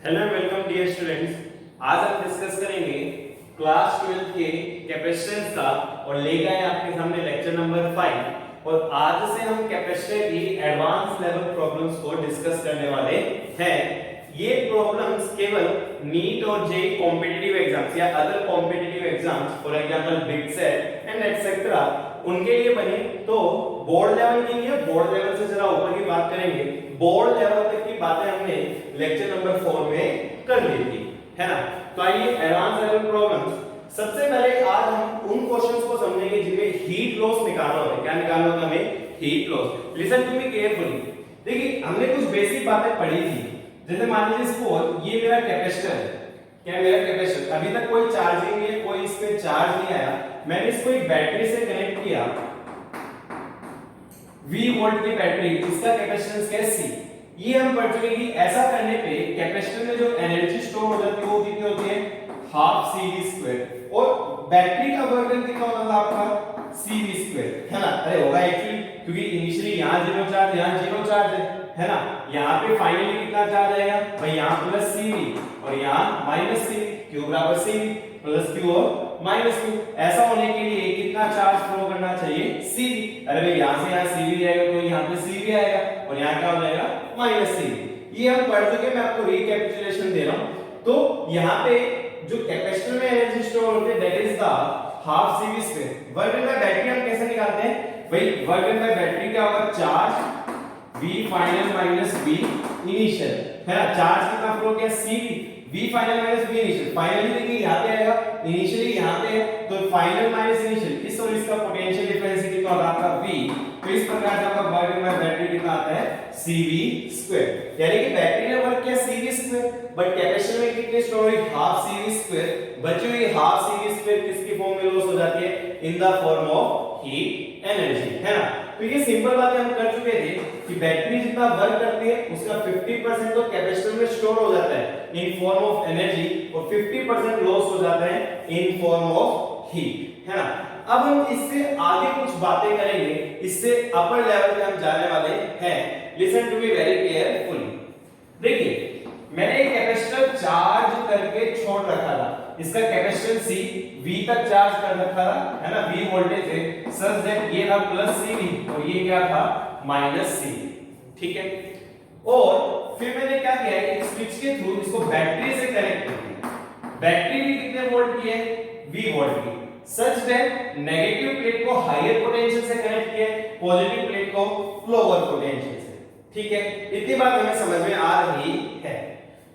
Hello and welcome dear students. आज हम discuss करेंगे क्लास 12 के कैपेसिटेंस का और लेकर आए आपके सामने लेक्चर नंबर 5। और आज से हम कैपेसिटर की एडवांस लेवल प्रॉब्लम्स को डिस्कस करने वाले हैं। ये प्रॉब्लम्स केवल नीट और जेईई कॉम्पिटिटिव एग्जाम्स या other competitive exams for example big set and etcetera उनके लिए बने, तो बोर्ड लेवल के लिए बोर्ड लेवल से जरा ऊपर की बात करेंगे। बोर्ड लेवल तक की बातें हमने लेक्चर नंबर 4 में कर ली थी, है ना। तो आइए एडवांस लेवल प्रॉब्लम्स। सबसे पहले आज हम उन क्वेश्चंस को समझेंगे जिनमें हीट लॉस निकालना होता है। क्या निकालना होता है हमें? Heat loss. Listen to me carefully. देखिए हमने कुछ बेसिक बातें पढ़ी थी, जैसे मान लीजिए सपोज ये मेरा कैपेसिटर है। क्या मेरा कैपेसिटर अभी तक कोई चार्जिंग नहीं है, कोई इस पे चार्ज नहीं आया। मैंने इसको एक बैटरी से कनेक्ट किया, V वोल्ट की बैटरी, इसका कैपेसिटेंस क्या है C। ये हम पढ़ चुके कि ऐसा करने पे कैपेसिटर में जो एनर्जी स्टोर हो जाती है वो कितनी होती है? Half CV²। और बैटरी का वर्क कितना होता था आपका? CV², है ना। अरे होगा एक्चुअली, क्योंकि इनिशियली यहाँ 0 चार्ज, यहाँ 0 चार्ज है ना। यहाँ पे फाइनली कितना चार्ज आएगा भाई? यहाँ प्लस CV और यहाँ माइनस CV। Q बराबर CV प्लस Q और माइनस Q। ऐसा होने के लिए कितना चार्ज फ्लो करना चाहिए? CV। अरे भाई यहाँ से यहाँ CV जाएगा तो यहाँ पे CV आएगा और यहाँ क्या हो जाएगा? Minus CV। ये हम पढ़ चुके, मैं आपको रिकैपिचुलेशन दे रहा हूँ। तो यहाँ पे जो कैपेसिटर में एनर्जी स्टोर होती है that is the half CV²। Work done by battery हम कैसे निकालते हैं भाई? वर्क डन बाय बैटरी क्या होगा? Charge V final minus V initial, है ना। चार्ज कितना फ्लो किया? CV। V final minus V initial. Finally देखिए यहाँ पे आएगा, इनिशियली यहाँ पे है, तो फाइनल माइनस इनिशियल, इस और इसका पोटेंशियल डिफरेंस कितना होगा आपका? V। तो इस प्रकार से आपका वर्क डन बाय बैटरी कितना आता है? CV²। यानी कि बैटरी ने वर्क किया CV², बट कैपेसिटर में कितनी स्टोर हुई? Half CV²। बची हुई हाफ CV² किसकी फॉर्म में लॉस हो जाती है? In the form of heat energy, है ना। तो ये सिंपल बातें हम कर चुके थे कि बैटरी जितना वर्क करती है उसका 50% तो कैपेसिटर में स्टोर हो जाता है इन फॉर्म ऑफ एनर्जी और 50% लॉस हो जाता है इन फॉर्म ऑफ हीट, है ना। अब हम इससे आगे कुछ बातें करेंगे, इससे अपर लेवल पे हम जाने वाले हैं। Listen to me very carefully. देखिए मैंने एक कैपेसिटर चार्ज करके छोड़ रखा था, इसका कैपेसिटेंस C V तक चार्ज कर रखा था, है ना। V वोल्टेज है सच दैट ये था प्लस CV और ये क्या था? माइनस CV, ठीक है। और फिर मैंने क्या किया, एक स्विच के थ्रू इसको बैटरी से कनेक्ट कर दिया। बैटरी भी कितने वोल्ट की है? V वोल्ट की। सच दैट नेगेटिव प्लेट को हायर पोटेंशियल से कनेक्ट किया, पॉजिटिव प्लेट को लोअर पोटेंशियल से, ठीक है। इतनी बात हमें समझ में आ रही है।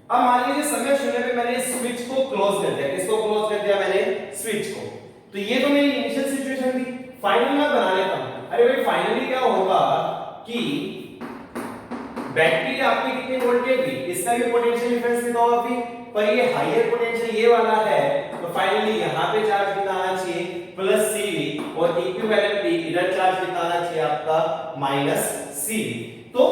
अब मान लीजिए समय शून्य पे मैंने स्विच को क्लोज कर दिया। किसको क्लोज कर दिया मैंने? स्विच को। तो ये तो मेरी इनिशियल सिचुएशन थी। फाइनल मैं बना लेता हूं। अरे भाई फाइनली क्या होगा कि बैटरी आपकी कितनी वोल्टेज थी, इसका भी पोटेंशियल डिफरेंस कितना होगा भी, पर ये हायर पोटेंशियल ये वाला है, तो फाइनली यहां पे चार्ज कितना आना चाहिए? प्लस CV और इक्विवेलेंटली इधर चार्ज कितना आना चाहिए आपका? Minus CV। तो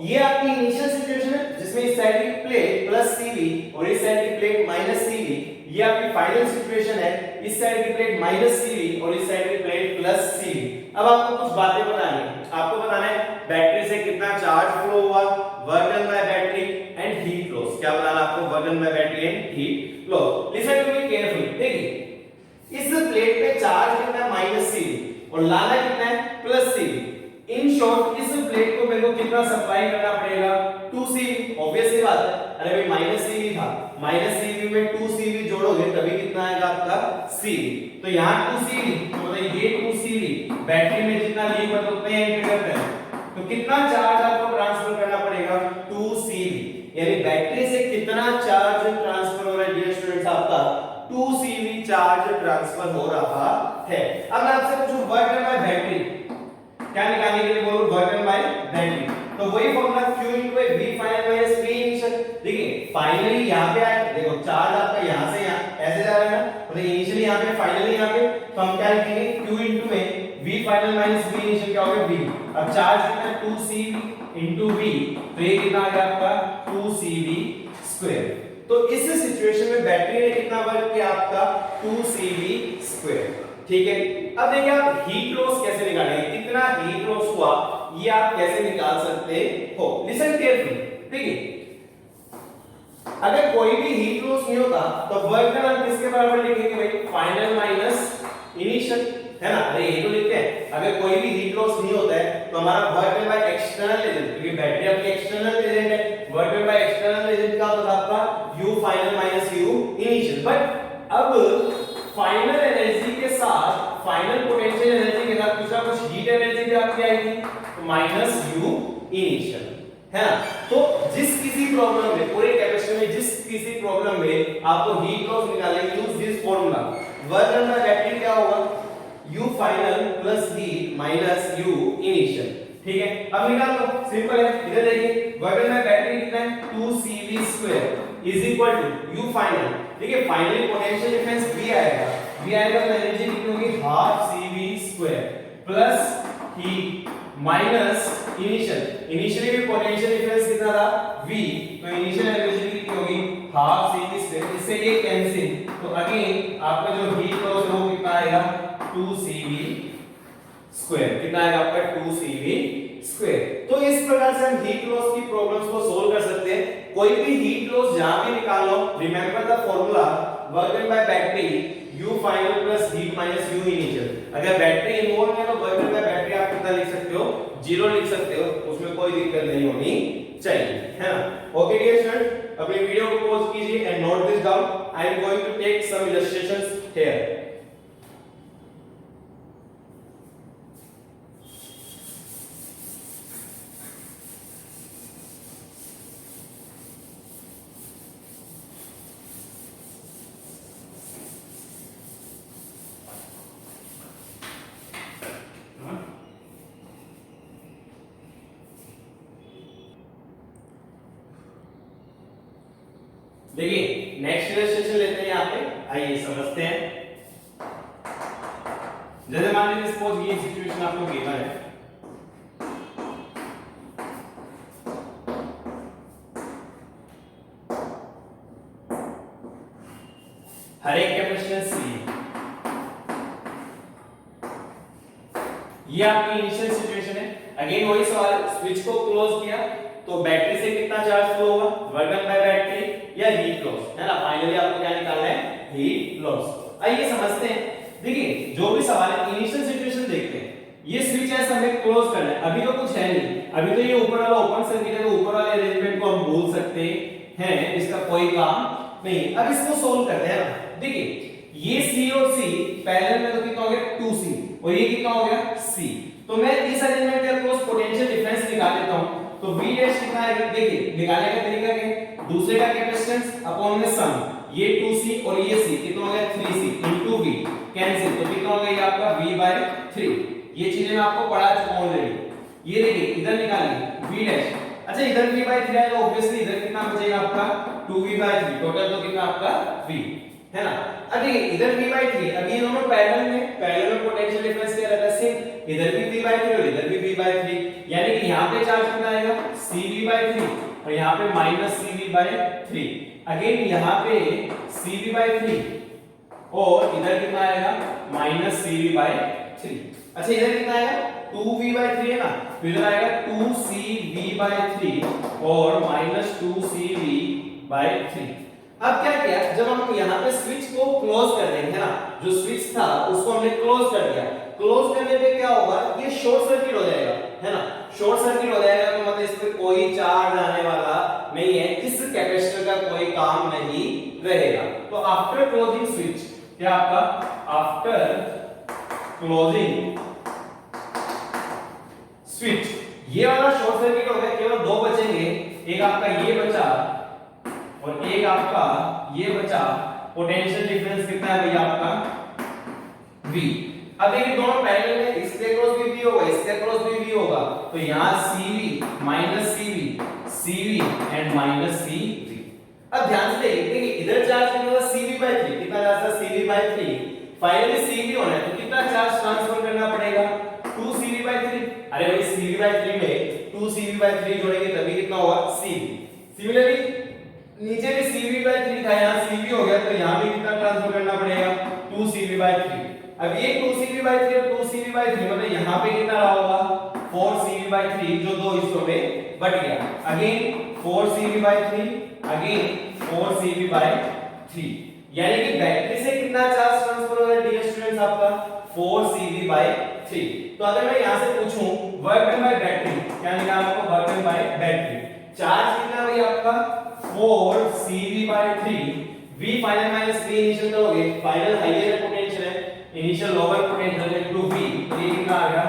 ये आपकी इनिशियल सिचुएशन है जिसमें इस साइड की प्लेट प्लस CV और इस साइड की प्लेट माइनस CV। ये आपकी फाइनल सिचुएशन है, इस साइड की प्लेट माइनस CV और इस साइड की प्लेट प्लस CV। अब आपको कुछ बातें बतानी है। आपको बताना है बैटरी से कितना चार्ज फ्लो हुआ, work done by battery and heat loss. क्या बताना आपको? Work done by battery and heat loss. Listen to me carefully. देखिए इस प्लेट पे चार्ज कितना है? माइनस CV और लाना कितना है? Plus CV। इन शॉर्ट इस प्लेट को मेरे को कितना सप्लाई करना पड़ेगा? 2CV। ऑब्वियस सी बात है। अरे भाई माइनस CV था, माइनस CV में 2CV जोड़ोगे तभी कितना आएगा आपका? CV। तो यहाँ 2CV तो मतलब ये 2CV बैटरी में जितना लीक होता है उतना एंटर करते हैं, तो कितना चार्ज आपको ट्रांसफर करना पड़ेगा? 2CV। यानी बैटरी से कितना चार्ज ट्रांसफर हो रहा है डियर स्टूडेंट्स? आपका 2CV चार्ज ट्रांसफर हो रहा है। अब मैं आपसे पूछूं वर्क डन बाय बैटरी क्या निकालने के लिए बोलूं? वर्क डन बाय बैटरी, तो वही formula Q V final minus V initial. देखिए फाइनली यहां पे आया, देखो चार्ज आपका यहां से यहां ऐसे जा रहा है ना, तो इनिशियली यहां पे फाइनली यहां पे, तो हम क्या लिखेंगे? Q में V final minus V initial क्या होगा? V। अब चार्ज कितना है? 2CV V, तो ये कितना आ गया आपका? 2CV²। तो इस सिचुएशन में बैटरी ने कितना वर्क किया आपका? 2CV², ठीक है। अब देखिए आप हीट लॉस कैसे निकालेंगे, कितना हीट लॉस हुआ ये आप कैसे निकाल सकते हो। Listen carefully. देखिए अगर कोई भी हीट लॉस नहीं होता तो वर्क डन हम किसके बराबर लिखेंगे भाई, फाइनल माइनस इनिशियल, है ना। अरे ये तो लिखते हैं, अगर कोई भी हीट लॉस नहीं होता है तो हमारा work done by external agent, क्योंकि बैटरी आपकी एक्सटर्नल एजेंट है, work done by external agent का होता है आपका U final minus U initial. But अब फाइनल एनर्जी के साथ, फाइनल पोटेंशियल एनर्जी के साथ कुछ ना कुछ हीट एनर्जी भी आपकी आएगी, तो माइनस U इनिशियल, है ना। तो जिस किसी प्रॉब्लम में, पूरे कैपेसिटर में जिस किसी प्रॉब्लम में आपको हीट लॉस निकालेंगे, use this formula, work done by battery क्या होगा, U final plus heat minus U initial, ठीक है। अब निकाल लो, सिंपल है। इधर देखिए वर्क डन बाय बैटरी कितना है, 2CV² is equal to U final, देखिए फाइनली पोटेंशियल डिफरेंस V आएगा, V आएगा तो एनर्जी कितनी होगी, half CV² plus heat minus initial, initially भी पोटेंशियल डिफरेंस कितना था V, तो इनिशियल एनर्जी कितनी होगी, हाफ CV², इससे ये कैंसिल, तो अगेन आपका जो हीट लॉस है वो कितना आएगा, 2CV², कितना आएगा आपका 2CV²। तो इस प्रकार से हम हीट लॉस की प्रॉब्लम्स को सोल्व कर सकते हैं। कोई भी हीट लॉस जहां भी निकाल लो, remember the formula, work done by battery U final plus heat minus U initial. अगर बैटरी इन्वॉल्व है तो वर्क डन बाय बैटरी आप कितना लिख सकते हो, 0 लिख सकते हो, उसमें कोई दिक्कत नहीं होनी चाहिए, है ना। ओके डियर स्टूडेंट, अपनी वीडियो को पॉज कीजिए and note this down. I am going to take some illustrations here. देखिए नेक्स्ट इलस्ट्रेशन लेते हैं यहाँ पे, आइए समझते हैं। जैसे मान लीजिए सपोज ये सिचुएशन आपको गिवन है, हर एक कैपेसिटेंस C, ये आपकी इनिशियल सिचुएशन है। अगेन वही सवाल, स्विच को क्लोज किया तो बैटरी से कितना चार्ज फ्लो होगा, वर्क डन बाय बैटरी या हीट लॉस, है ना। फाइनली आपको क्या निकालना है, हीट लॉस। आइए समझते हैं। देखिए जो भी सवाल है, इनिशियल सिचुएशन देखते हैं। ये स्विच है, हमें क्लोज करना है, अभी तो कुछ है नहीं, अभी तो ये ऊपर वाला ओपन सर्किट है, तो ऊपर वाले अरेंजमेंट को हम भूल सकते हैं, इसका कोई काम नहीं। अब इसको सोल्व करते हैं ना। देखिए ये C और C पैरेलल में, तो कितना हो गया 2C, और ये कितना हो गया C। तो मैं इस अरेंजमेंट के अक्रॉस पोटेंशियल डिफरेंस निकाल लेता हूं, तो V डैश कितना आएगा, देखिए निकालने का तरीका क्या है, दूसरे का कैपेसिटेंस अपॉन में सम, ये 2C और ये C कितना हो गया 3C इनटू V, कैंसिल, तो कितना हो गया ये आपका V/3। ये चीजें मैं आपको पढ़ा चुका हूं ऑलरेडी। ये देखिए इधर निकालिए V डैश, अच्छा इधर V/3 आएगा, ऑब्वियसली इधर कितना बचेगा आपका 2V/3, टोटल तो कितना आपका V, है ना। अब देखिए इधर V/3, अब ये दोनों पैरेलल में पोटेंशियल डिफरेंस क्या रहता है, सेम, इधर भी V/3 और इधर भी V/3, यानी कि यहां पे चार्ज कितना आएगा CV/3 और यहां पे माइनस CV/3, अगेन यहां पे CV/3 और इधर कितना आएगा माइनस CV/3। अच्छा इधर कितना आएगा 2V/3 है ना, तो इधर आएगा 2CV/3 और माइनस 2CV/3। अब क्या किया, जब हम यहाँ पे स्विच को क्लोज कर देंगे, है ना, जो स्विच था उसको हमने क्लोज कर दिया, क्लोज करने पे क्या होगा, ये शॉर्ट सर्किट हो जाएगा, है ना। शॉर्ट सर्किट हो जाएगा तो मतलब इस पे कोई चार्ज आने वाला नहीं है, इस कैपेसिटर का कोई काम नहीं रहेगा। तो आफ्टर क्लोजिंग स्विच, क्या आपका आफ्टर क्लोजिंग स्विच, ये वाला शॉर्ट सर्किट हो गया, केवल दो बचेंगे, एक आपका ये बचा और एक आपका ये बचा। पोटेंशियल डिफरेंस कितना है भैया आपका V। अब देखिए दोनों पैरेलल में, इसके अक्रॉस भी V होगा, इसके अक्रॉस भी V होगा, तो यहां CV minus CV and minus CV। अब ध्यान से देखिए इधर चार्ज कितना था CV/3, कितना चार्ज था CV/3, फाइनली CV होना है तो कितना चार्ज ट्रांसफर करना पड़ेगा 2CV/3। अरे भाई CV/3 में 2CV/3 जोड़ेंगे तभी कितना होगा CV। सिमिलरली नीचे भी CV/3 था, यहाँ CV हो गया, तो यहाँ भी कितना ट्रांसफर करना पड़ेगा 2CV/3। अब ये 2CV/3 और 2CV/3 मतलब यहाँ पे कितना रहा होगा 4CV/3, जो दो हिस्सों में बट गया, अगेन 4Cv/3, अगेन 4Cv/3, यानी कि बैटरी से कितना चार्ज ट्रांसफर हो रहा है डियर स्टूडेंट्स आपका 4Cv/3। तो अगर मैं यहां से पूछूं वर्क डन बाय बैटरी, क्या निकालना आपको work done by battery, charge कितना भाई आपका 4Cv/3, V final minus V initial करोगे, फाइनल हायर पोटेंशियल है, initial lower potential into V, तो ये कितना आ गया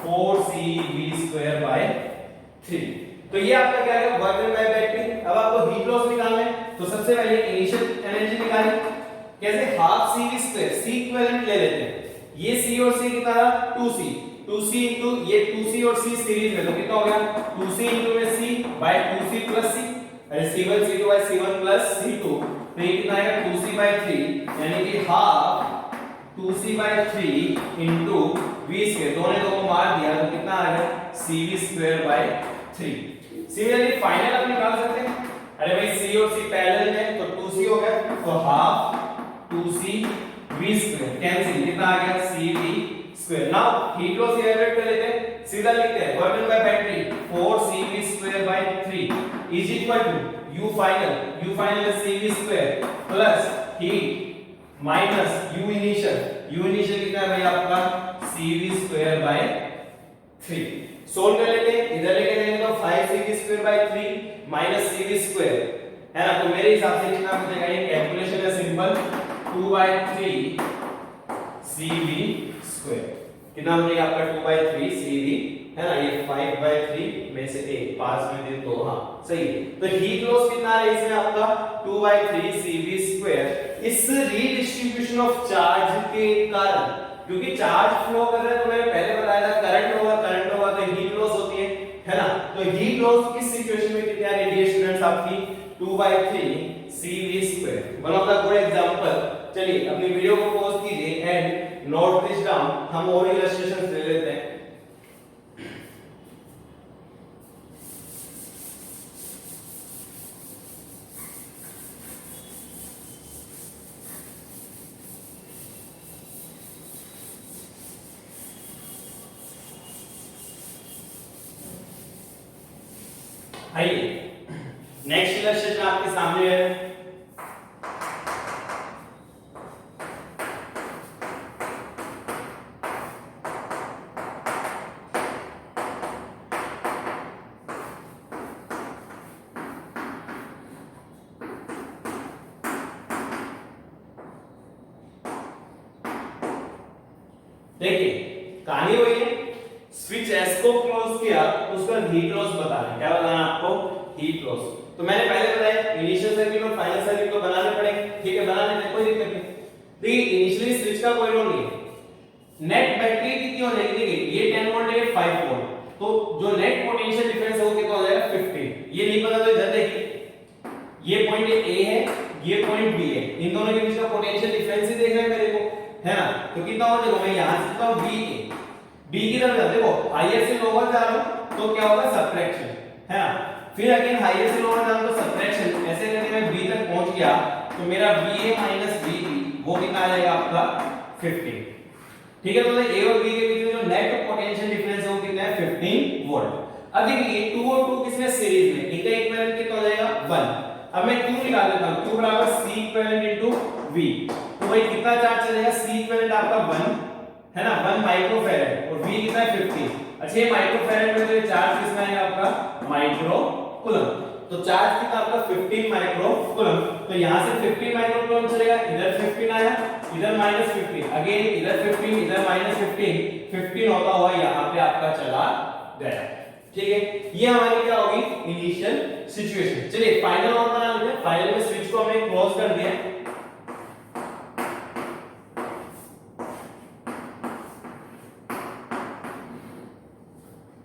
4Cv²/3। तो ये आपका क्या है वर्क डन बाय बैटरी। अब आपको हीट लॉस निकालना है, तो सबसे पहले इनिशियल एनर्जी निकालें, कैसे हाफ CV², C इक्विवेलेंट ले लेते हैं, ये C और C कितना था 2C, 2C इनटू ये 2C और C सीरीज में, तो कितना हो गया 2C इनटू में C bye 2C plus C, अरे C1 C2 by C1 plus C2, तो ये कितना आएगा 2C/3, यानी कि हाफ 2C/3 इनटू V², दोनों को मार दिया तो कितना आ गया CV²/3। सिमिलरली फाइनल आप निकाल सकते हैं, अरे भाई C और C पैरेलल है तो 2C हो गया, तो हाफ 2CV², कैंसिल, कितना आ गया CV²। Now heat loss evaluate कर लेते हैं, सीधा लिखते हैं work done by battery 4CV²/3 is equal to U final is CV² plus heat minus U initial कितना है भाई आपका CV²/3। सोल्व कर लेते हैं, इधर लेके जाएंगे तो 5CV²/3 माइनस CV² है ना, तो मेरे हिसाब से कितना बचेगा, ये कैलकुलेशन है सिंपल 2/3 CV², कितना बचेगा आपका 2/3 CV है ना, ये 5/3 में से 1 पास में दे तो हाँ सही है। तो हीट लॉस कितना है इसमें आपका 2/3 CV², इस रीडिस्ट्रीब्यूशन ऑफ चार्ज के कारण, क्योंकि चार्ज फ्लो कर रहा है, तो मैंने पहले बताया था करंट होगा तो हीट लॉस होती है ना, तो हीट लॉस इस सिचुएशन में कितनी आ रही है स्टूडेंट्स आपकी 2/3 CV²। One of the good example, चलिए अपनी वीडियो को पॉज कीजिए एंड नोट दिस डाउन, हम और इलस्ट्रेशंस ले लेते हैं। आइए नेक्स्ट इलस्ट्रेशन आपके सामने है, देखिए कहानी वही है, स्विच एस को क्लोज किया तो उसका हीट लॉस बताना है, क्या बताना आपको हीट लॉस। तो मैंने पहले बताया इनिशियल सर्किट और फाइनल सर्किट को बनाने पड़ेंगे, ठीक है बनाने में कोई दिक्कत नहीं। देखिए इनिशियली स्विच का कोई रोल नहीं है, नेट बैटरी कितनी हो जाएगी, देखिए ये 10 वोल्ट है 5 वोल्ट, तो जो नेट पोटेंशियल डिफरेंस है वो कितना हो जाएगा 15। ये नहीं पता तो इधर देखिए, ये पॉइंट ए है, ये पॉइंट बी है, इन दोनों के बीच का पोटेंशियल डिफरेंस ही देखना है मेरे को, है ना, तो कितना हो जाएगा, मैं यहां से लिखता हूं बी की तरफ देखो हाईएस्ट से लोअर जा रहा हूं तो क्या होगा सब्ट्रैक्शन, है ना, फिर अगेन हाईएस्ट से लोअर जा रहा हूं तो सब्ट्रैक्शन, ऐसे करके मैं बी तक पहुंच गया तो मेरा BA माइनस BB वो कितना आ जाएगा आपका 15, ठीक है। तो ए और बी के बीच में जो नेट पोटेंशियल डिफरेंस है वो कितना है 15 वोल्ट। अब देखिए 2 और 2 किसमें सीरीज में, इनका इक्विवेलेंट कितना हो जाएगा 1। अब मैं 2 निकाल लेता हूं, 2 बराबर C इक्विवेलेंट इनटू V, तो भाई कितना चार्ज चलेगा, C इक्विवेलेंट आपका 1 है ना, 1 माइक्रोफैरड और V कितना है 15। अच्छा ये माइक्रोफैरड में तो चार्ज कितना है आपका माइक्रोकूलम, तो चार्ज कितना आपका 15 माइक्रोकूलम, तो यहां से 15 माइक्रोकूलम चलेगा, इधर 15 आया, इधर -15, अगेन इधर 15, इधर -15, 15 होता हुआ यहां पे आपका चला गया, ठीक है। ये हमारी क्या होगी इनिशियल सिचुएशन। चलिए फाइनल और बना लेते हैं, फाइनल में स्विच को हमने क्लोज कर दिया।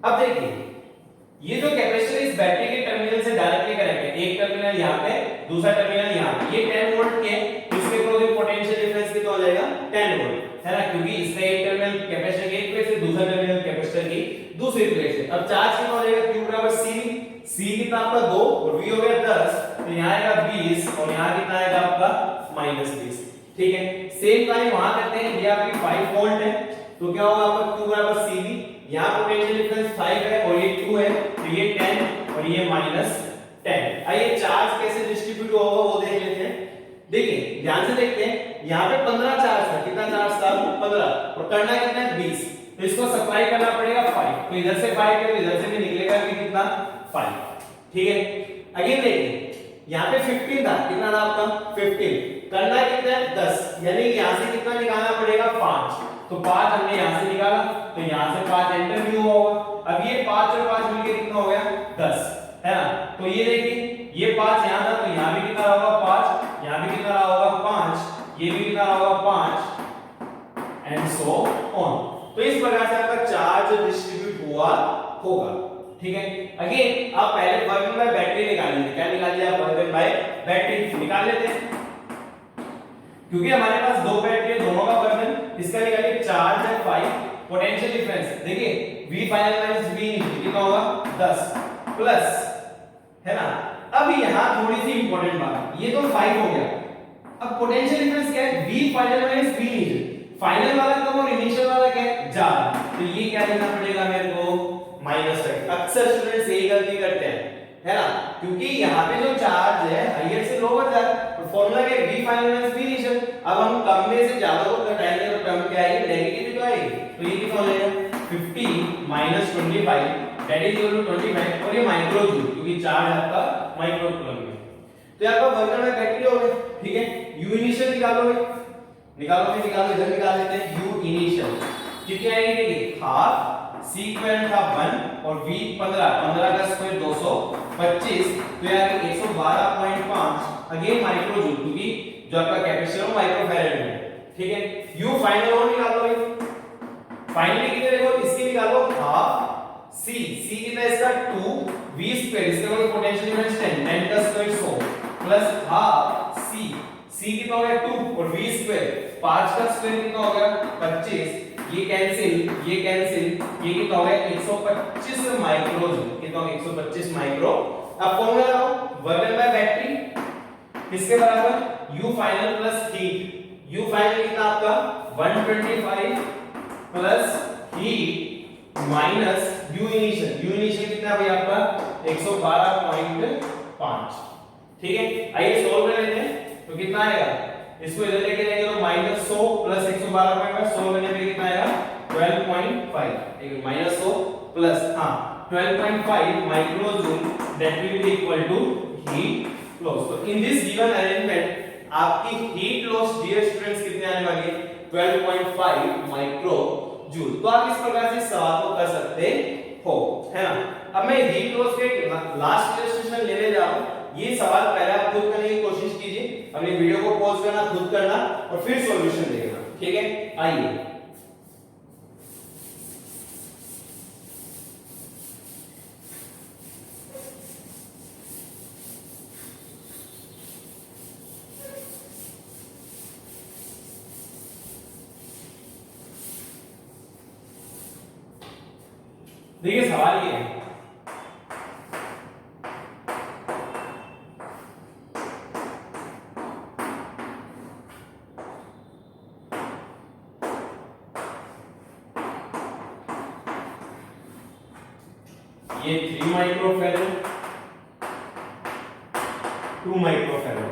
अब देखिए ये जो कैपेसिटर इस बैटरी के टर्मिनल से डायरेक्टली कनेक्ट है, एक टर्मिनल यहाँ पे दूसरा टर्मिनल यहाँ पे, ये 10 वोल्ट के इसके क्लोजिंग पोटेंशियल डिफरेंस कितना हो जाएगा 10 वोल्ट, है ना, क्योंकि इसका एक टर्मिनल कैपेसिटर की एक प्लेट से दूसरा टर्मिनल कैपेसिटर की दूसरी प्लेट से। अब चार्ज कितना हो जाएगा Q बराबर C कितना आपका 2 और V हो गया 10, तो यहाँ आएगा 20 और यहाँ कितना आएगा आपका -20, ठीक है। सेम कार्य वहां करते हैं, ये आपकी 5 वोल्ट है तो क्या होगा आपका Q बराबर CV, यहाँ पोटेंशियल डिफरेंस 5 है और ये 2 है तो ये 10 और ये -10। आइए चार्ज कैसे डिस्ट्रीब्यूट होगा वो देख लेते हैं। देखिए ध्यान से देखते हैं, यहाँ पे 15 चार्ज था, कितना चार्ज था 15, और करना कितना है 20, तो इसको सप्लाई करना पड़ेगा 5, तो इधर से 5 है तो इधर से भी निकलेगा कि कितना 5। ठीक है, अगेन देखिए यहाँ पे 15 था, कितना था आपका 15, करना कितना है 10, यानी यहाँ से कितना निकालना पड़ेगा 5, तो 5 हमने यहाँ से निकाला, तो यहाँ से 5 एंटर भी हुआ होगा। अब ये 5 और 5 मिलके कितना हो गया 10, है ना। तो ये देखिए ये 5 यहाँ था, तो यहाँ भी कितना होगा 5, यहाँ भी कितना होगा 5, ये भी कितना होगा 5, एंड सो ऑन। तो इस प्रकार से आपका चार्ज डिस्ट्रीब्यूट हुआ होगा। ठीक है, अगेन आप पहले वर्क बाय बैटरी निकाल लेंगे। क्या निकाल लिया, वर्क बाय बैटरी निकाल लेते हैं, क्योंकि हमारे पास दो बैटरी है, दोनों का वर्क इसका निकालिए। चार्ज है 5, पोटेंशियल डिफरेंस देखिए V final minus V initial कितना होगा 10 प्लस, है ना। अब यहाँ थोड़ी सी इंपॉर्टेंट बात, ये तो 5 हो गया, अब पोटेंशियल डिफरेंस क्या है V final minus V initial, final वाला कम और इनिशियल वाला क्या है ज्यादा, तो ये क्या लेना पड़ेगा मेरे को -5। अक्सर स्टूडेंट्स यही गलती करते हैं, है ना, क्योंकि यहाँ पे जो चार्ज है हाईर से लोअर जा रहा है, तो फॉर्मूला क्या है V final minus V initial. अब हम कम में से ज्यादा को घटाएंगे तो टर्म क्या आएगी, नेगेटिव तो आएगी, तो ये कितना हो जाएगा 50 minus 25 that is equal to 25, और ये माइक्रो जूल, क्योंकि चार्ज आपका माइक्रो कूलम में। तो यहाँ पर वर्क में बैटरी हो गए। ठीक है, U इनिशियल निकालोगे, निकालो, इधर निकाल लेते हैं U इनिशियल कितनी आएगी, देखिए हाफ C स्क्वायर था 1 और V 15 का स्क्वायर 225, तो यार 112.5, अगेन माइक्रो जूल, क्योंकि जो आपका कैपेसिटर है माइक्रो फैराड में। ठीक है, U फाइनल और निकालो भाई, फाइनली कितने देखो इसकी निकालो हाफ C कितना है इसका 2, V स्क्वायर इसका मतलब पोटेंशियल डिफरेंस 10 का स्क्वायर 100 प्लस हाफ C कितना हो गया 2 और V स्क्वायर 5 का स्क्वायर कितना हो गया 25, ये कैंसिल, ये कितना हो गया 125 माइक्रो जूल, कितना हो गया 125 माइक्रो। अब फॉर्मूला लगाओ, वर्क बाय बैटरी किसके बराबर U final plus heat, U final कितना आपका 125 plus heat minus U initial कितना भाई आपका 112.5। ठीक है, आइए सोल्व कर लेते हैं, तो कितना आएगा, इसको इधर लेके जाएंगे तो -100 प्लस 112.5 सोल्व करने पे कितना आएगा 12.5, ठीक है, -100 plus 12.5 micro joule that will be equal to heat loss. तो इन दिस गिवन अरेंजमेंट आपकी हीट लॉस डियर स्टूडेंट्स कितने आने वाली है 12.5 माइक्रो जूल। तो आप इस प्रकार से सवाल को कर सकते हो, है ना। अब मैं हीट लॉस के लास्ट इलस्ट्रेशन लेने जा रहा हूं, ये सवाल पहले आप खुद करने की कोशिश कीजिए, अपनी वीडियो को पॉज करना, खुद करना और फिर सॉल्यूशन देखना। ठीक है, आइए देखिए सवाल ये है, ये 3 माइक्रोफैरड 2 माइक्रोफैरड,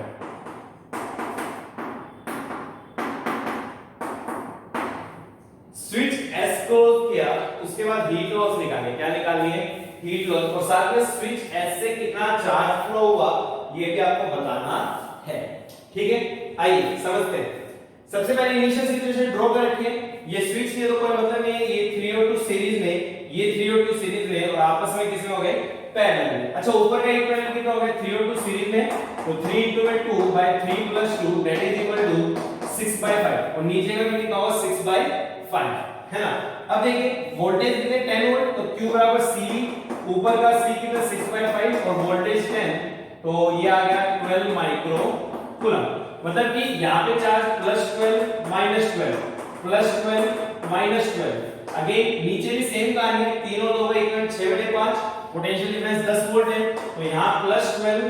स्विच S को किया, उसके बाद हीट लॉस निकालिए। क्या निकालनी है, हीट लॉस, और साथ में स्विच S से कितना चार्ज फ्लो हुआ ये भी आपको बताना है। ठीक है, आइए समझते हैं। सबसे पहले इनिशियल सिचुएशन ड्रॉ कर रखिए, ये स्विच के तो कोई मतलब नहीं है, ये 3 और 2 सीरीज में, ये 3 और 2 सीरीज में और आपस में किसमें हो गए पैरेलल में। अच्छा ऊपर का इक्विवेलेंट कितना हो गया 3 और 2 सीरीज में, तो 3 * 2 by 3 + 2 that is equal to 6/5, और नीचे का भी कितना होगा 6/5, है ना। अब देखिए वोल्टेज कितने 10 वोल्ट, तो Q बराबर CV, ऊपर का C कितना 6/5 और वोल्टेज 10, तो ये आ गया 12 माइक्रो कूलम। मतलब कि यहाँ पे चार्ज +12 -12 +12 -12, अगेन नीचे भी सेम कहानी है, 3 और 2 का इक्वल 6/5, पोटेंशियल डिफरेंस 10 वोल्ट है, तो यहाँ +12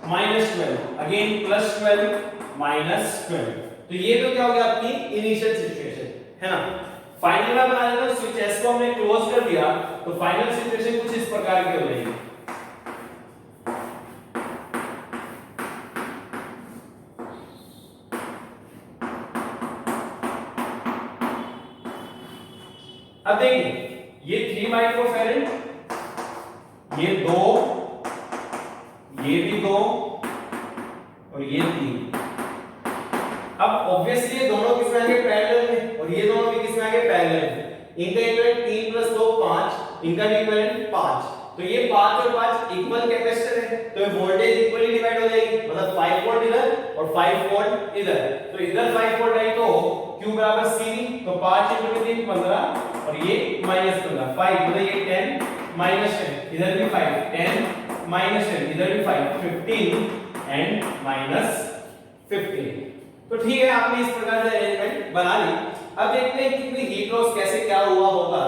-12 अगेन +12 -12, तो ये तो क्या हो गया आपकी इनिशियल सिचुएशन, है ना। फाइनल में बना देते, स्विच S को हमने क्लोज कर दिया, तो फाइनल सिचुएशन कुछ इस प्रकार की हो जाएगी। अब देखिए ये 3 माइक्रोफैरेड, ये 2, ये भी 2 और ये 3। अब ऑब्वियसली ये दोनों किसमें आगे पैरेलल में, और ये दोनों भी किसमें आगे पैरेलल में। इनका इक्विवेलेंट 3 + 2 5, इनका भी इक्विवेलेंट 5। तो ये 5 और 5 इक्वल कैपेसिटर है, तो वोल्टेज इक्वली डिवाइड हो जाएगी, मतलब 5 वोल्ट इधर और 5 वोल्ट इधर। तो इधर 5 वोल्ट आई तो Q बराबर CV, तो 5 × 3 15 और ये -15, 5 मतलब ये 10 -10, इधर भी 5 10 -10, इधर भी 5 15 एंड -15। तो ठीक है, आपने इस प्रकार से अरेंजमेंट बना ली। अब देखते हैं कि हीट लॉस कैसे क्या हुआ होगा।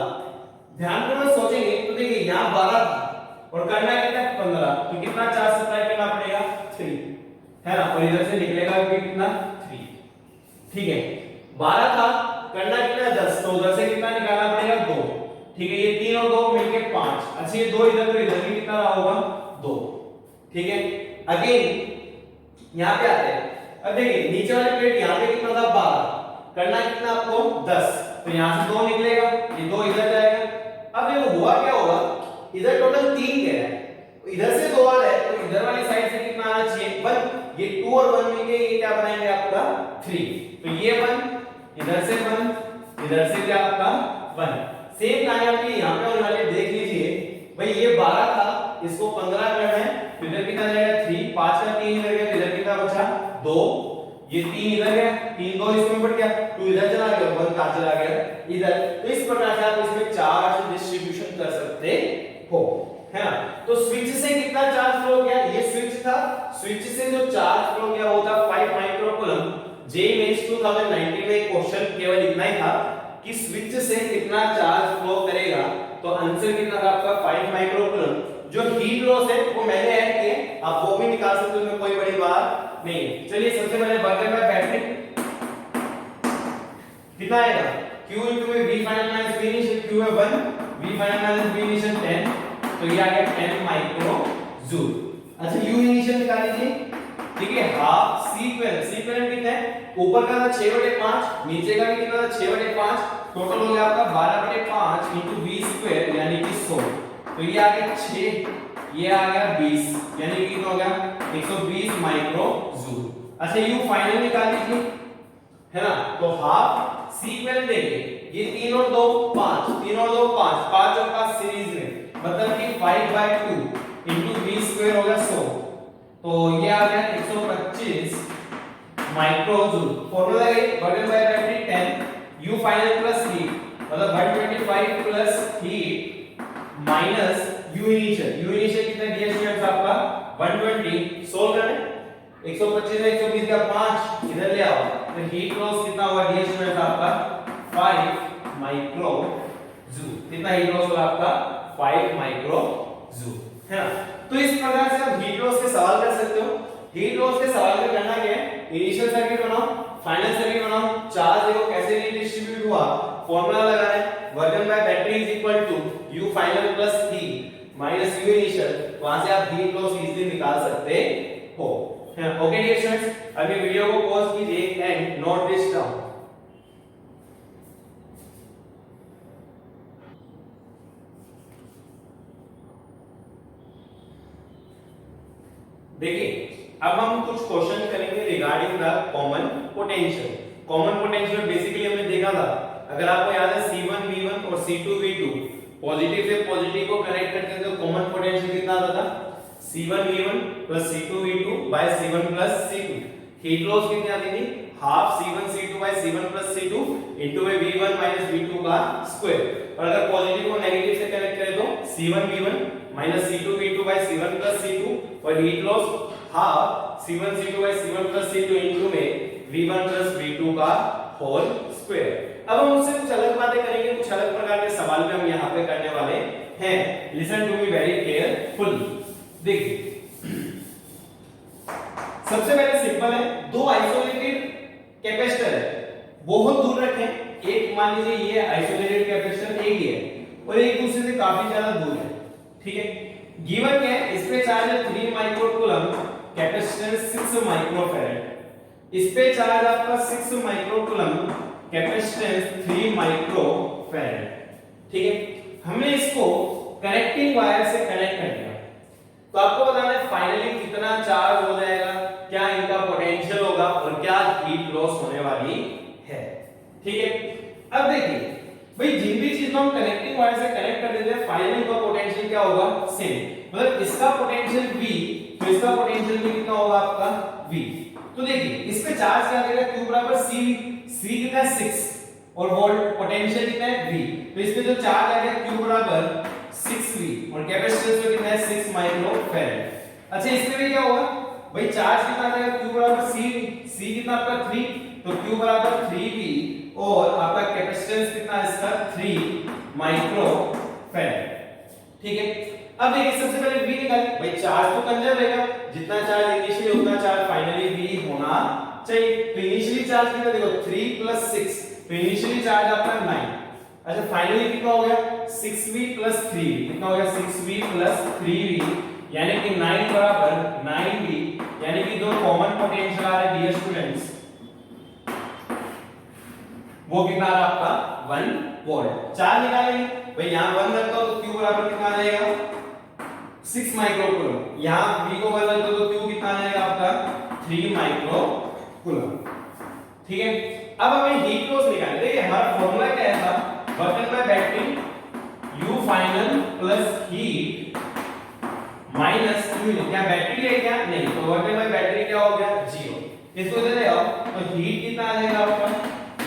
ध्यानपूर्वक सोचेंगे तो देखिए यहाँ 12 था और करना कितना 15, तो कितना चार्ज सप्लाई करना पड़ेगा 3, है ना, और इधर से निकलेगा भी कितना 3। ठीक है, 12 था, करना कितना 10, तो उधर से कितना निकालना पड़ेगा 2। ठीक है, ये 3 और 2 मिलके 5। अच्छा ये 2 इधर, तो इधर भी कितना रहा होगा 2। ठीक है, अगेन यहाँ पे आते हैं। अब देखिए नीचे वाली प्लेट यहाँ पे कितना था 12, करना कितना आपको 10, तो यहाँ से 2 निकलेगा, ये 2 इधर जाएगा। अब देखो हुआ क्या होगा, इधर टोटल 3 कह रहा है, इधर से 2 आ रहा है, तो इधर वाली साइड से कितना आना चाहिए 1। ये 2 और 1 मिलके ये क्या बनाएंगे आपका 3, तो ये 1, इधर से 1, इधर से क्या आपका 1। सेम कामयाबी यहाँ पे होने वाली, देख लीजिए भाई ये 12 था, इसको 15 करना है, तो इधर कितना जाएगा 3, 5 का 3 इधर गया, इधर कितना बचा 2, ये 3 इधर गया, 3 2 इसमें बढ़ गया, 2 इधर चला गया, 1 कहां चला गया इधर। तो इस प्रकार से आप इसमें चार्ज डिस्ट्रीब्यूशन कर सकते हो, है ना। तो स्विच से कितना चार्ज फ्लो किया, ये स्विच था, स्विच से जो चार्ज फ्लो किया वो था 5 माइक्रोकूलम। जेईई मेंस 2019 में क्वेश्चन केवल इतना ही था कि स्विच से कितना चार्ज फ्लो करेगा, तो आंसर कितना था आपका 5 माइक्रोकूलम। जो हीट लॉस है वो मैंने ऐड किए, आप वो भी निकाल सकते हो, कोई बड़ी बात नहीं है। चलिए सबसे पहले बगल में बैटरी कितना आएगा, Q into V final minus V initial, Q है 1, V final minus V initial 10, तो ये आ गया 10 माइक्रो जूल। अच्छा U initial निकाल लीजिए, ठीक है, हाफ C12 कितना है, ऊपर का था 6/5, नीचे का भी कितना था 6/5, टोटल हो गया आपका 12/5 into V² यानी कि 100, तो ये आ गया 6, ये आ गया 20, यानी कि कितना हो गया 120 माइक्रो जूल। अच्छा U फाइनल निकाल लीजिए, है ना, तो हाफ C12 देंगे, ये 3 और 2 5, 3 और 2 5, 5 और 5 सीरीज में, मतलब कि 5/2 into V² हो गया 100, तो ये आ गया 125 माइक्रो जूल। फॉर्मूला है burden bye battery 10 U final plus heat, मतलब 125 plus heat minus U initial कितना दिया स्टूडेंट्स आपका 120। सोल्व करें, 125 में 120 का 5 इधर ले आओ, तो हीट लॉस कितना हुआ दिया स्टूडेंट्स आपका 5 माइक्रो जूल। कितना हीट लॉस हुआ आपका 5 माइक्रो जूल, है ना। तो इस प्रकार से आप हीट लॉस के सवाल कर सकते हो। हीट लॉस के सवाल में करना क्या है, इनिशियल सर्किट बनाओ, फाइनल सर्किट बनाओ, चार्ज देखो कैसे डिस्ट्रीब्यूट हुआ, फार्मूला लगाना है, work by battery is equal to U final plus heat minus U initial, वहां से आप हीट लॉस इजीली निकाल सकते हो, है ना। ओके डियर स्टूडेंट्स, अभी वीडियो को पॉज कीजिए एंड नोट दिस डाउन। देखिए अब हम कुछ क्वेश्चन करेंगे regarding the common potential. Common potential basically हमने देखा था, अगर आपको याद है C1 V1 और C2 V2, पॉजिटिव से पॉजिटिव को कनेक्ट करते हैं तो कॉमन पोटेंशियल कितना आता था C1 V1 plus C2 V2 by C1 plus C2। Heat loss कितनी आती थी, half C1 C2 by C1 plus C2 into में V1 माइनस V2 का स्क्वायर। और अगर पॉजिटिव को नेगेटिव से कनेक्ट करें तो C1 V1 minus C2 V2 by C1 plus C2, और heat loss half C1 C2 by C1 plus C2 into में V1 प्लस V2 का होल स्क्वायर। अब हम उससे कुछ अलग बातें करेंगे, कुछ अलग प्रकार के सवाल भी हम यहाँ पे करने वाले हैं। Listen to me very carefully. देखिए सबसे पहले सिंपल है, दो आइसोलेटेड कैपेसिटर है, बहुत दूर रखें, एक मान लीजिए ये आइसोलेटेड कैपेसिटर एक ही है और एक दूसरे से काफी ज्यादा दूर है, ठीक है। गिवन क्या है, इस पे चार्ज है 3 माइक्रोकूलम, कैपेसिटेंस 6 माइक्रोफैराड, इस पे चार्ज आपका 6 माइक्रोकूलम, कैपेसिटेंस 3 माइक्रोफैराड, ठीक है, हमने इसको कनेक्टिंग वायर से कनेक्ट कर दिया। तो आपको बताना है फाइनली कितना चार्ज हो जाएगा, क्या इनका पोटेंशियल होगा और क्या हीट लॉस होने वाली है। ठीक है, अब देखिए भाई जिन भी चीज को हम कनेक्टिंग वायर से कनेक्ट कर देते हैं फाइनली इनका पोटेंशियल क्या होगा, सेम। मतलब इसका पोटेंशियल V, तो इसका पोटेंशियल भी कितना होगा आपका V। तो देखिए इस पे चार्ज क्या लगेगा, Q बराबर C कितना है 6 और वोल्ट, पोटेंशियल कितना है V। तो इस पे जो चार्ज आ गया Q बराबर 6V और कैपेसिटेंस कितना है 6 माइक्रोफैराड। अच्छा इसमें भी क्या होगा भाई, चार्ज कितना आ जाएगा Q बराबर C कितना आपका 3, तो Q बराबर 3V और आपका कैपेसिटेंस कितना है इसका 3 माइक्रोफैराड। ठीक है, अब देखिए सबसे पहले V निकालिए। भाई चार्ज तो कंजर्व रहेगा, जितना चार्ज इनिशियली उतना चार्ज फाइनली V होना चाहिए। तो इनिशियली चार्ज कितना देखो 3 + 6, तो इनिशियली चार्ज आपका 9। अच्छा फाइनली कितना हो गया 6V + 3V, कितना हो गया 6V + 3V, यानी कि 9 बराबर 9V, यानी कि जो कॉमन पोटेंशियल आ रहा है डियर स्टूडेंट्स वो कितना आ रहा है आपका 1 वोल्ट। चार्ज निकालेंगे भाई, यहां 1 रखता हो तो Q बराबर कितना आ जाएगा 6 माइक्रोकूलम, यहां V को 1 रखता हो तो Q कितना आ जाएगा आपका 3 माइक्रोकूलम। ठीक है, अब हमें हीट लॉस निकालना है। देखिए हमारा फार्मूला क्या है था, work done by battery U final plus heat minus Q। क्या बैटरी है क्या, नहीं, तो वर्क डन बाय बैटरी क्या हो गया 0। इसको दे दे आओ तो हीट कितना आ जाएगा आपका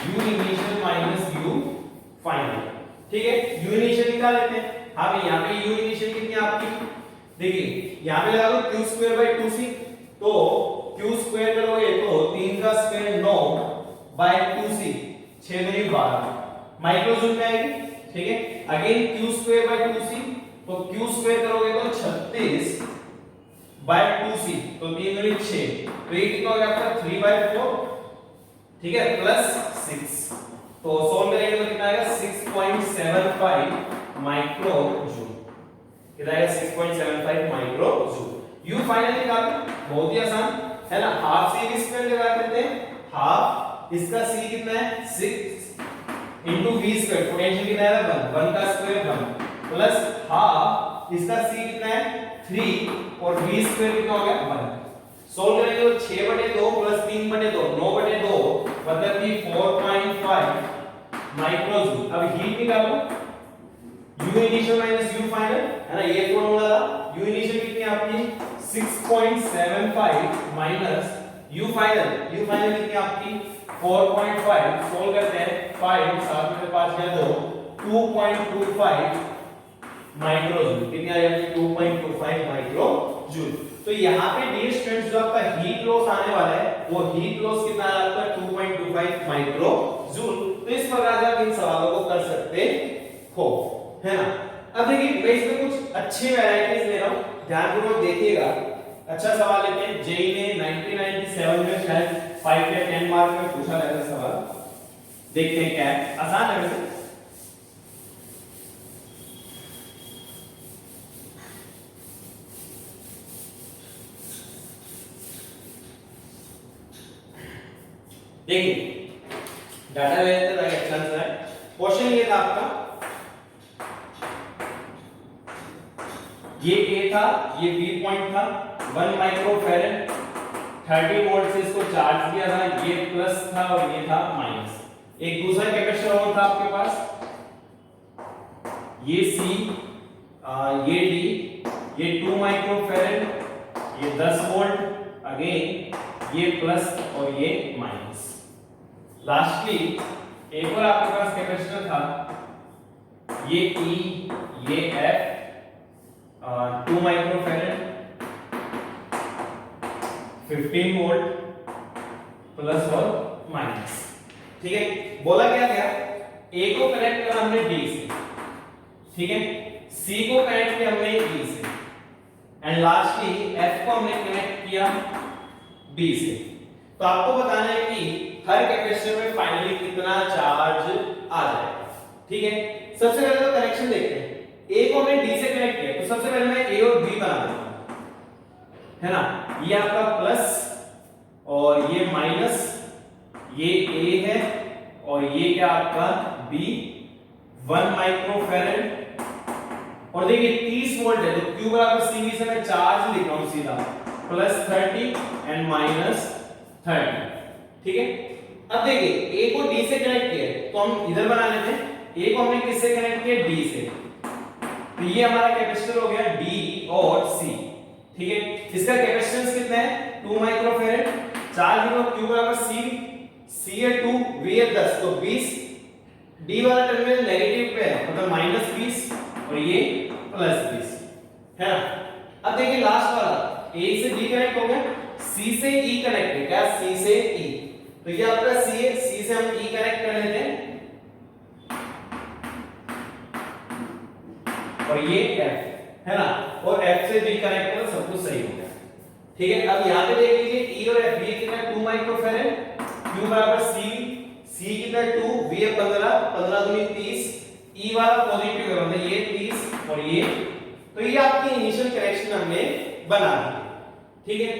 U initial minus U final. ठीक है, U इनिशियल निकाल लेते हैं। हाँ भाई यहाँ पे U इनिशियल कितनी है आपकी, देखिए यहाँ पे लगा दो Q²/2C, तो Q² करोगे तो 3 का स्क्वायर 9/2C, 6 दूनी 12 माइक्रोजूल में आएगी। ठीक है, अगेन Q²/2C, तो Q² करोगे तो 36/2C, तो 3 दूनी 6, तो ये कितना हो गया आपका 3/4। ठीक है, प्लस 6, तो सोल्व करेंगे तो कितना आएगा 6.75 माइक्रोजूल, कितना आएगा 6.75 माइक्रोजूल। U फाइनल निकालो, बहुत ही आसान है ना, हाफ C स्क्वायर लगा देते हैं, हाफ इसका C कितना है 6 इनटू V स्क्वायर, पोटेंशियल कितना है 1 का स्क्वायर 1 प्लस हाफ इसका C कितना है 3 और V स्क्वायर कितना हो गया 1। सोल्व करेंगे तो 6/2 प्लस 3/2 9/2 मतलब कि 4.5 माइक्रोजूल। अब हीट निकालो, U initial minus U final है ना, ये फॉर्मूला था। U इनिशियल कितनी है आपकी 6.75 माइनस U फाइनल कितनी है आपकी 4.5। सोल्व करते हैं 5 7 में से 5 गया 2, 2.25 माइक्रोजूल, कितनी आ जाएगी 2.25 माइक्रोजूल। तो यहाँ पे डियर स्टूडेंट्स जो आपका हीट लॉस आने वाला है वो हीट लॉस कितना है आपका 2.25 माइक्रोजूल। तो इस प्रकार से आप इन सवालों को कर सकते हो, है ना। अब देखिए मैं इसमें कुछ अच्छी वैरायटीज ले रहा हूँ, ध्यानपूर्वक देखिएगा। अच्छा सवाल लेते हैं, जेई ने 1997 में शायद 5 या 10 मार्क में पूछा गया था सवाल, देखते हैं क्या है, आसान है वैसे। देखिए डाटा ले लेते हैं, अच्छा आंसर है। क्वेश्चन ये था आपका, ये A था, ये B पॉइंट था, 1 माइक्रोफैराड 30 वोल्ट से इसको चार्ज किया था, ये प्लस था और ये था माइनस। एक दूसरा कैपेसिटर और था आपके पास, ये C, ये D, ये 2 माइक्रोफैराड, ये 10 वोल्ट, अगेन ये प्लस और ये माइनस। लास्टली एक और आपके पास कैपेसिटर था, ये E, ये F, 2 माइक्रोफैराड 15 वोल्ट प्लस और माइनस। ठीक है, बोला क्या गया, A को कनेक्ट करा हमने D से, ठीक है, C को कनेक्ट किया हमने E से, एंड लास्टली F को हमने कनेक्ट किया B से। तो आपको बताना है कि हर कैपेसिटर में फाइनली कितना चार्ज आ जाएगा। ठीक है, सबसे पहले तो कनेक्शन देखते हैं। A को हमने D से कनेक्ट किया, तो सबसे पहले मैं A और B बना देता हूं, है ना। ये आपका प्लस और ये माइनस, ये A है और ये क्या आपका B 1 माइक्रोफैरेड और देखिए 30 वोल्ट है तो Q बराबर CV से मैं चार्ज लिख रहा हूं सीधा +30 एंड -30 ठीक है। अब देखिए A को D से कनेक्ट किया है तो हम इधर बना लेते हैं। A को हमने किससे कनेक्ट किया D से, तो ये हमारा कैपेसिटर हो गया D और C ठीक है। इसका कैपेसिटेंस कितना है 2 माइक्रोफैरेड, चार्ज लो Q बराबर C है 2 V है 10 तो 20, D वाला टर्मिनल नेगेटिव पे है मतलब -20 और ये +20 है ना। अब देखिए लास्ट वाला A से D कनेक्ट हो गया, C से E कनेक्ट है क्या, C से E तो ये आपका C है, C से हम E कनेक्ट कर लेते हैं और ये F है ना, और F से B कनेक्ट करो सब कुछ सही हो गया ठीक है। अब यहां पे देख लीजिए E और F, ये कितना 2 माइक्रोफैरेड, Q बराबर C कितना 2 V है 15 दूनी 30, E वाला पॉजिटिव है मतलब ये 30 और ये, तो ये आपकी इनिशियल कनेक्शन हमने बना दी ठीक है।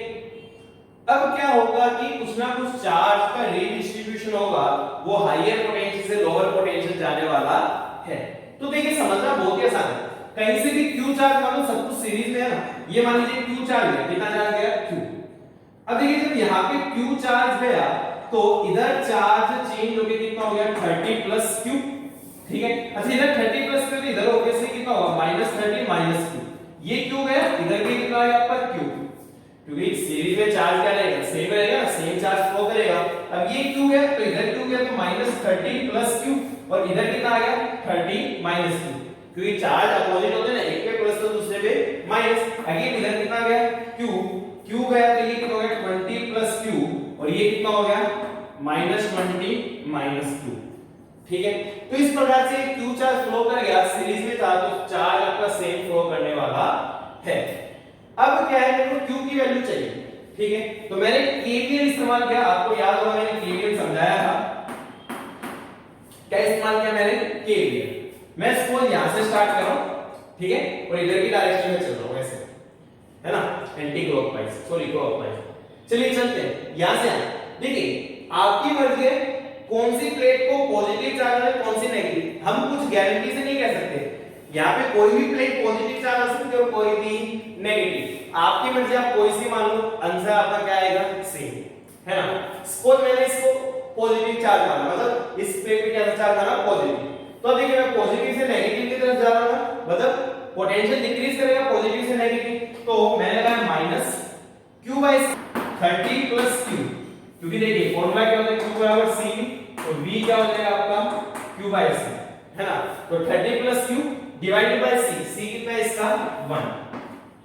अब क्या होगा कि कुछ ना कुछ चार्ज का रीडिस्ट्रीब्यूशन होगा, वो हायर पोटेंशियल से लोअर पोटेंशियल जाने वाला है। तो देखिए समझना बहुत ही आसान है, कहीं से भी Q चार्ज मान लो सब कुछ सीरीज में है ना, ये मान लीजिए Q चार्ज है, कितना चार्ज गया Q। अब देखिए जब यहाँ पे Q चार्ज गया तो इधर चार्ज चेंज होके कितना हो गया 30 प्लस Q ठीक है। अच्छा इधर 30 प्लस Q तो इधर हो गया से कितना होगा -30 Q, ये Q गया इधर भी कितना आएगा आपका Q, क्योंकि सीरीज में चार्ज क्या रहेगा सेम रहेगा ना, सेम चार्ज फ्लो करेगा। अब ये Q है तो इधर Q गया तो -30 प्लस Q और इधर कितना आ गया 30 माइनस Q, क्योंकि चार्ज अपोजिट होते हैं ना, एक पे प्लस तो दूसरे पे माइनस। अगेन इधर कितना आ गया Q गया तो ये कितना हो गया 20 प्लस Q और ये कितना हो गया -20 माइनस Q ठीक है। तो इस प्रकार से Q चार्ज फ्लो कर गया सीरीज में था तो चार्ज आपका सेम फ्लो करने वाला है। अब क्या है मेरे को Q की वैल्यू चाहिए ठीक है, तो मैंने KVL इस्तेमाल किया, आपको याद होगा मैंने KVL समझाया था, क्या इस्तेमाल किया मैंने KVL। मैं सपोज यहां से स्टार्ट कर रहा हूं ठीक है और इधर की डायरेक्शन में चल रहा हूं ऐसे है ना, एंटी क्लॉकवाइज सॉरी क्लॉकवाइज। चलिए चलते हैं यहां से देखिए आपकी मर्जी है कौन सी प्लेट को पॉजिटिव चार्ज है कौन सी नेगेटिव, हम कुछ गारंटी से नहीं कह सकते। यहाँ पे कोई भी प्लेट पॉजिटिव चार्ज हो सकती है और कोई भी नेगेटिव, आपकी मर्जी, आप कोई सी मान लो, आंसर आपका क्या आएगा सेम है ना। सपोज मैंने इसको पॉजिटिव चार्ज माना मतलब इस प्लेट पे क्या चार्ज माना पॉजिटिव, तो देखिए मैं पॉजिटिव से नेगेटिव की तरफ जा रहा हूं मतलब पोटेंशियल डिक्रीज करेगा पॉजिटिव से नेगेटिव, तो मैंने लगाया -Q/30 प्लस Q, क्योंकि देखिए फॉर्मूला क्या होता है Q बराबर C तो V क्या हो जाएगा आपका Q/C है ना, तो 30 plus Q divided by C कितना है इसका 1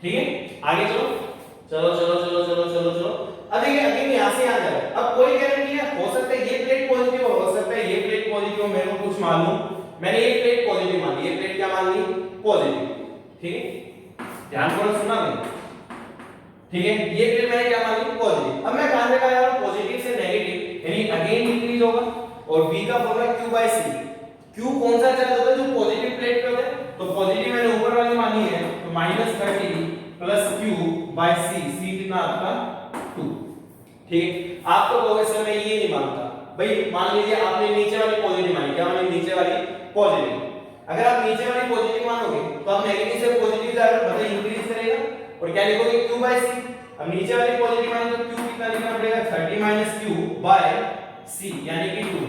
ठीक है। आगे चलो चलो चलो चलो चलो चलो चलो अब देखिए अगेन यहां से यहां जा रहा है, अब कोई गारंटी है, हो सकता है ये प्लेट पॉजिटिव हो सकता है ये प्लेट पॉजिटिव, मेरे को कुछ मालूम, मैंने ये प्लेट पॉजिटिव मान ली, ये प्लेट क्या मान ली पॉजिटिव ठीक है, ध्यान से सुनना मैंने ठीक है, ये प्लेट मैंने क्या मान ली पॉजिटिव। अब मैं कहां से आया हूं पॉजिटिव से नेगेटिव यानी अगेन इंक्रीज होगा और V का फॉर्मूला Q/C, Q कौन सा चार्ज होता है जो पॉजिटिव प्लेट पे होता है, तो पॉजिटिव मैंने ऊपर वाली मानी है तो -30 प्लस Q/C, C कितना आपका 2 ठीक है। आप तो कहोगे सर मैं ये नहीं मानता, भाई मान लीजिए आपने नीचे वाली पॉजिटिव मानी, क्या मानी नीचे वाली पॉजिटिव, अगर आप नीचे वाली पॉजिटिव मानोगे तो आप नेगेटिव से पॉजिटिव जा रहे हो मतलब इंक्रीज करेगा और क्या लिखोगे Q/C। अब नीचे वाली पॉजिटिव मानी तो Q कितना लिखना पड़ेगा 30 Q/C यानी कि 2।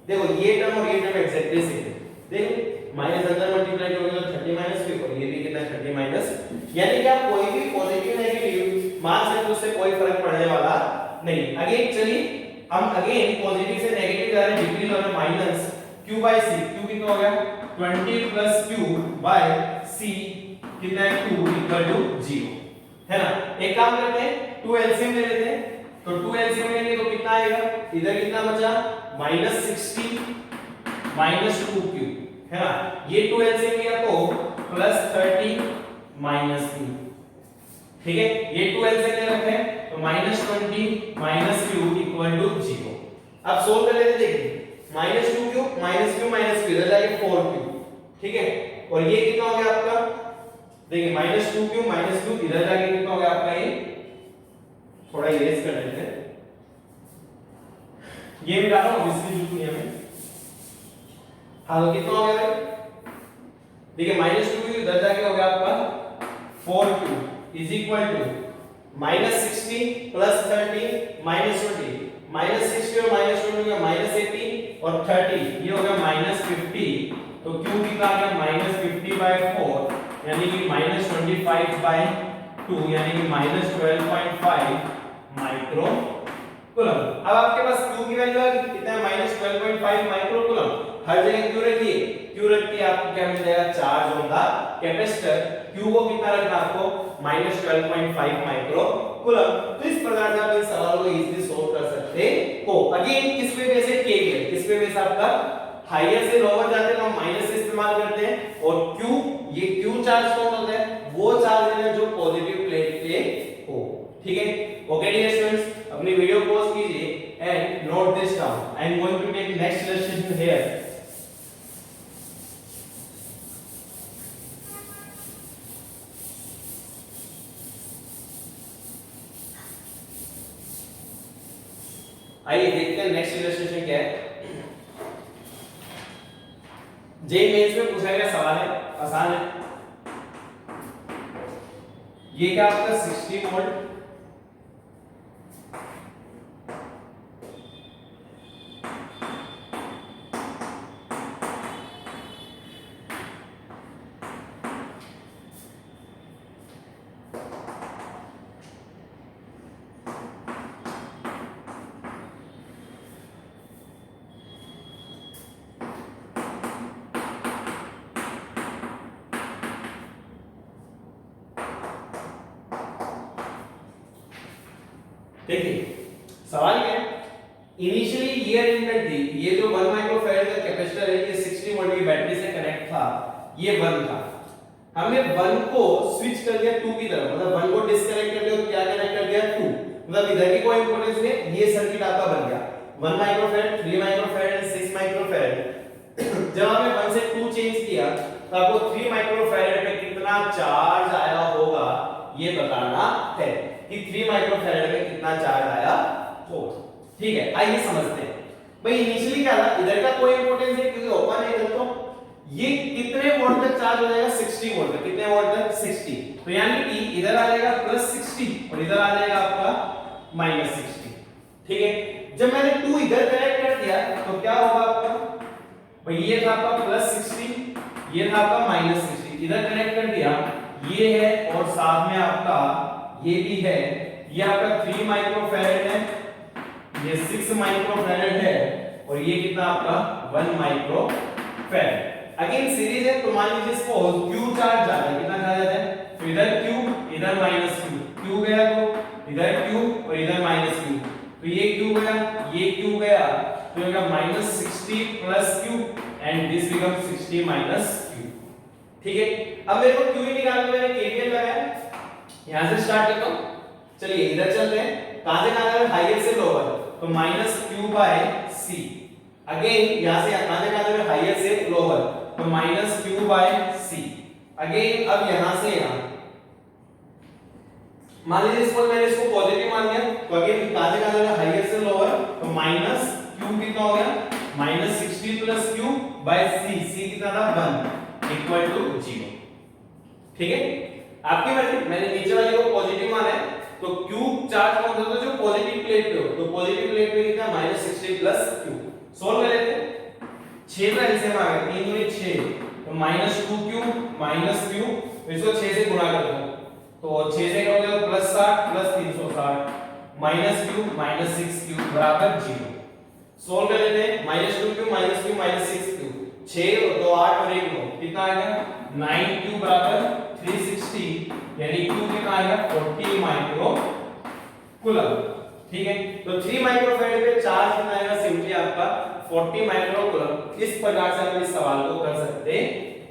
देखो ये टर्म और ये टर्म एग्जैक्टली सेम है, देखो माइनस अंदर मल्टीप्लाई करोगे तो 30 Q और ये भी कितना 30 यानी कि आप कोई भी पॉजिटिव नेगेटिव मान सकते हो, उससे कोई फर्क पड़ने वाला नहीं। अगेन चलिए हम अगेन पॉजिटिव से नेगेटिव जा रहे हैं, डिक्रीज हो रहा है Q/C, Q कितना हो गया 20 प्लस Q/C कितना है 2 0 है ना। एक काम करते हैं 2 एलसीएम ले लेते हैं, तो 2 एलसीएम लेंगे तो कितना आएगा, इधर कितना बचा -60 -2Q है ना, ये 2 एलसीएम लिया तो +30 -2 ठीक है, ये 2 एलसीएम ले रखे हैं तो -20 -Q 0। अब सोल्व कर लेते देखिए -2Q -Q इधर जाके 4Q ठीक है, और ये कितना हो गया आपका देखिए -2Q -Q इधर जाके कितना हो गया आपका, ये थोड़ा इरेज कर लेते हैं, ये मिटा रहा हूं इसकी जरूरत नहीं हमें। हाँ तो कितना हो गया भाई, देखिए -2 इधर जाके हो गया आपका 4q is equal to -60 plus 30 -20, -60 और -20 हो गया -80 और 30 ये हो गया -50, तो q कितना आ गया -50/4 यानी कि -25/2 यानी कि -12.5 माइक्रो कूलम। अब आपके पास q की वैल्यू आ गई, कितना है -12.5 माइक्रो कूलम। हर जगह q रखिए, q रख के आपको क्या मिल जाएगा, charge on the capacitor. q को कितना रखना आपको, -12.5 माइक्रो कूलम। तो इस प्रकार से आप इस सवाल को इजीली सॉल्व कर सकते हो। अगेन किस पे बेस है, KVL। किस पे बेस आपका, हाईयर से लोअर जाते हैं तो हम माइनस से इस्तेमाल करते हैं, और q ये q चार्ज कौन होता है, वो चार्ज है जो पॉजिटिव प्लेट पे हो। ठीक है, ओके डियर स्टूडेंट्स, अपनी वीडियो पॉज कीजिए and note this down. I am going to take next lesson here. आइए देखते हैं नेक्स्ट इलस्ट्रेशन क्या है। जेई मेंस में पूछा गया सवाल है, आसान है। ये क्या आपका 60 वोल्ट देखिए सवाल क्या है, इनिशियली ये अरेंजमेंट थी, ये जो 1 माइक्रोफैराड का कैपेसिटर है ये 60 वोल्ट की बैटरी से कनेक्ट था, ये 1 था। हमने 1 को स्विच कर दिया 2 की तरफ, मतलब 1 को डिस्कनेक्ट कर दिया और क्या कनेक्ट कर दिया 2, मतलब इधर की कोई इंपॉर्टेंस नहीं, ये सर्किट आपका बन गया 1 माइक्रोफैराड, 3 माइक्रोफैराड, 6 माइक्रोफैराड। जब हमने 1 से 2 चेंज किया तो आपको 3 माइक्रोफैराड पे कितना चार्ज आया होगा ये बताना है कि 3 माइक्रोफैराड में कितना चार्ज आया होगा। ठीक है, आइए समझते हैं। भाई इनिशियली क्या था, इधर का कोई इंपॉर्टेंस नहीं क्योंकि ओपन है इधर, तो ये कितने वोल्ट तक चार्ज हो जाएगा, 60 वोल्ट तक। कितने वोल्ट तक, 60। तो यानी कि इधर आ जाएगा +60 और इधर आ जाएगा आपका -60। ठीक है, जब मैंने 2 इधर कनेक्ट कर दिया तो क्या होगा आपका, भाई ये था आपका +60, ये था आपका -60, इधर कनेक्ट कर दिया, ये है और साथ में आपका ये भी है, ये आपका 3 माइक्रोफैराड है, ये 6 माइक्रोफैराड है और ये कितना आपका 1 माइक्रोफैराड। अगेन सीरीज है तो मान लीजिए सपोज q चार्ज जा रहा है, कितना चार्ज आता है, तो इधर q इधर -q, q गया तो इधर q और इधर -q, तो ये q गया, ये q गया, तो होगा -60 + q and this become 60 q। ठीक है, अब मेरे को q ही निकालना है, मैंने KVL लगाया, यहां से स्टार्ट करता हूं। चलिए इधर चलते हैं, कहां से कहां जाना, हाईयर से लोअर, तो -q/c। अगेन यहां से कहां से कहां जाना, हाईयर से लोअर, तो -q/c। अगेन अब यहां से यहां, मान लीजिए इसको मैंने इसको पॉजिटिव मान लिया, तो अगेन कहां से कहां जाना, हाईयर से लोअर, तो -q कितना हो गया, -60 + q/c, c कितना था 1 = 0। ठीक है, आपकी मर्जी, मैंने नीचे वाले को पॉजिटिव माना है, तो q चार्ज कौन सा था, जो पॉजिटिव प्लेट पे हो, तो पॉजिटिव प्लेट पे कितना -60 + q। सॉल्व कर लेते हैं, 6 का एलसीएम आ गया, 3 दूनी 6, तो -2q -q, इसको 6 से गुणा कर दो, तो 6 से क्या हो गया, +60 + 360, -q -6q बराबर 0। सॉल्व कर लेते हैं, -2q -q -6q, 6 और 2 8 और 1 9, कितना आ गया 9q बराबर 360, यानी q कितना आएगा 40 माइक्रो कूलम। ठीक है, तो 3 माइक्रोफैराड पे चार्ज कितना आएगा, सिंपली आपका 40 माइक्रो कूलम। इस प्रकार से आप इस सवाल को कर सकते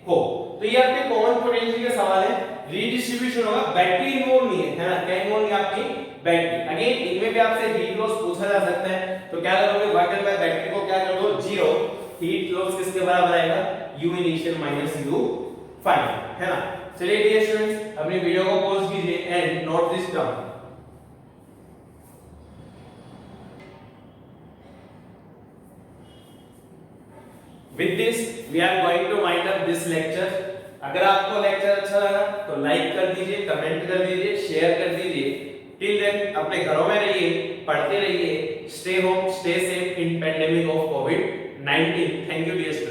हो। तो ये आपके कॉमन पोटेंशियल के सवाल है, रीडिस्ट्रीब्यूशन होगा, बैटरी इन्वॉल्व नहीं है ना, क्या इन्वॉल्व नहीं आपकी बैटरी। अगेन इनमें भी आपसे हीट लॉस पूछा जा सकता है, तो क्या करोगे, वर्क बाय बैटरी को क्या कर दो 0, हीट लॉस किसके बराबर आएगा, u इनिशियल - u फाइनल, है ना। चलिए डियर स्टूडेंट्स, अपनी वीडियो को पॉज कीजिए and note this down. With this we are going to wind up this lecture. अगर आपको लेक्चर अच्छा लगा तो लाइक कर दीजिए, कमेंट कर दीजिए, शेयर कर दीजिए। टिल देन अपने घरों में रहिए, पढ़ते रहिए, stay home, stay safe in pandemic of कोविड-19। Thank you dear students.